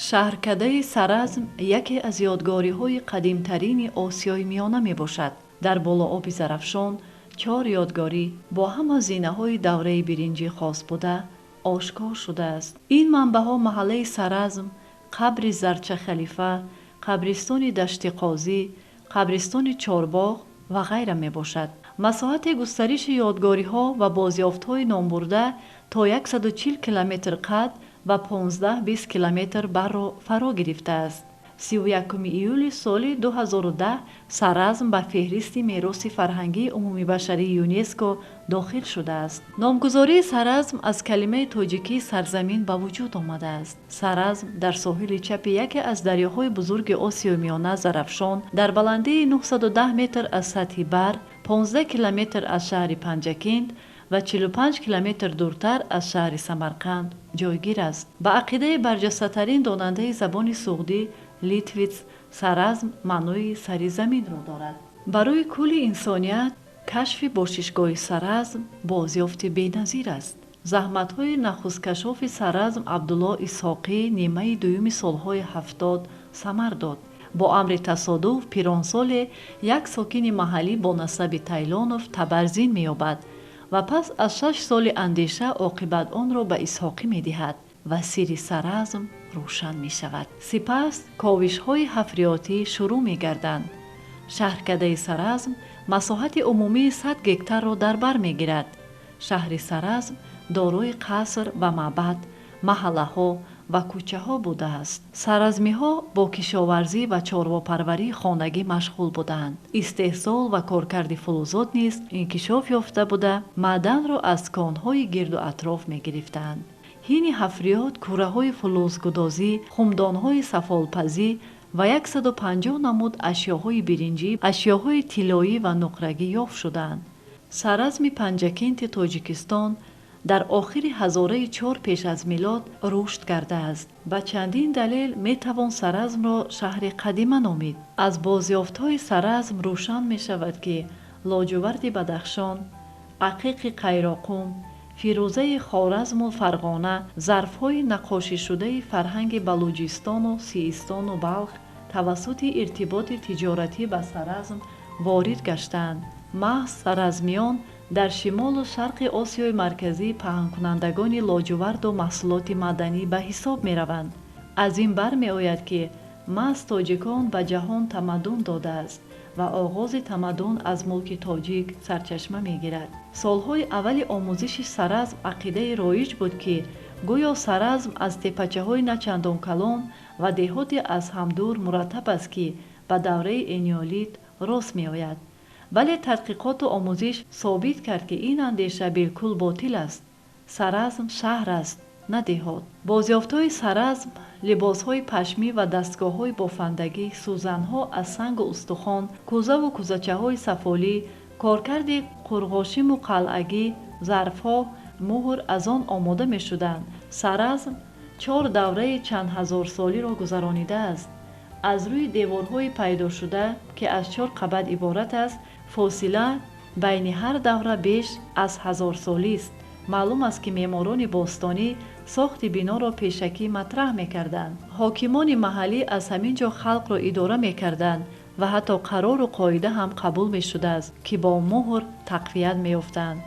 шаҳркадаи Саразм яке аз ёдгориҳои қадимтарини Осиёи Миёна мебошад. дар болооби Зарафшон 4 ёдгорӣ бо ҳама зинаҳои давраи биринҷӣ хос буда ошкор шудааст. ин манбаъҳо маҳаллаи Саразм, қабри Зарчахалифа, қабристони Дашти Қозӣ, қабристони Чорбоғ ва ғайра мебошад. масоҳати густариши ёдгориҳо ва бозёфтҳои номбурда то 140 километр қад ва 15-20 километр барро фаро гирифтааст. 31 июли соли 2010 Саразм ба феҳристи мероси фарҳангии умумибашарии ЮНЕСКО дохил шудааст. номгузории Саразм аз калимаи тоҷикии сарзамин ба вуҷуд омадааст. Саразм дар соҳили чапи яке аз дарёҳои бузурги Осиёи Миёна Зарафшон дар баландии 910 метр аз сатҳи бар, 15 километр аз шаҳри Панҷакент ва 45 километр дуртар аз шаҳри Самарқанд ҷойгир аст. ба ақидаи барҷастатарин донандаи забони суғдӣ Литвиц, Саразм маънои сари заминро дорад. барои кулли инсоният кашфи бошишгоҳи Саразм бозёфти беназир аст. заҳматҳои нахусткашофи Саразм Абдулло Исҳоқӣ нимаи дуюми солҳои 70 самар дод. бо амри тасодуф пиронсоле як сокини маҳаллӣ бо насаби Тайлонов табарзин меёбад ва пас аз 6 соли андеша оқибат онро ба Исҳоқӣ медиҳад ва сирри Саразм рӯшан мешавад. сипас ковишҳои ҳафриётӣ шурӯъ мегарданд. шаҳркадаи Саразм масоҳати умумии 100 гектарро дар бар мегирад. шаҳри Саразм дорои қаср ва маъбад, маҳаллаҳо ва кӯчаҳо будааст. саразмиҳо бо кишоварзӣ ва чорвопарварии хонагӣ машғул буданд. истеҳсол ва коркарди фулӯзот низ инкишоф ёфта буда маъданро аз конҳои гирду атроф мегирифтанд. ҳини ҳафриёт, кӯраҳои фулӯзгудозӣ, хумдонҳои сафолпазӣ ва 150 намуд ашёҳои биринҷӣ, ашёҳои тиллоӣ ва нуқрагӣ ёфт шуданд. саразми Панҷакенти Тоҷикистон дар охири ҳазораи 4 пеш аз милод рушд кардааст. ба чандин далел метавон Саразмро шаҳри қадима номид. аз бозёфтҳои Саразм рӯшан мешавад ки лоҷуварди Бадахшон, ақиқи Қайроқум, фирӯзаи Хоразму Фарғона, зарфҳои наққошишудаи фарҳанги Балуҷистону Сиистону Балх тавассути иртиботи тиҷоратӣ ба Саразм ворид гаштаанд. маҳз саразмиён дар шимолу шарқи Осиёи марказӣ паҳнкунандагони лоҷуварду маҳсулоти маданӣ ба ҳисоб мераванд. аз ин бармеояд ки маҳз тоҷикон ба ҷаҳон тамаддун додааст ва оғози тамаддун аз мулки тоҷик сарчашма мегирад. солҳои аввали омӯзиши Саразм ақидаи роиҷ буд ки гӯё Саразм аз тепачаҳои начандон калон ва деҳоте аз ҳам дур мураттаб аст ки ба давраи энеолит рост меояд. вале тадқиқоту омӯзиш собит кард ки ин андеша билкул ботил аст. Саразм шаҳр аст, на деҳот. бозёфтҳои Саразм, либосҳои пашмӣ ва дастгоҳҳои бофандагӣ, сӯзанҳо аз сангу устухон, кӯзаву кӯзачаҳои сафолӣ, коркарди қурғошиму қалъагӣ, зарфҳо, муҳр аз он омода мешуданд. Саразм 4 давраи чанд ҳазорсолиро гузаронидааст. аз рӯи деворҳои пайдошуда ки аз 4 қабат иборат аст, фосила байни ҳар давра беш аз ҳазорсолист. маълум аст ки меъморони бостонӣ сохти биноро пешакӣ матраҳ мекарданд. ҳокимони маҳаллӣ аз ҳамин ҷо халқро идора мекарданд ва ҳатто қарору қоида ҳам қабул мешудааст ки бо муҳр тақвият меёфтанд.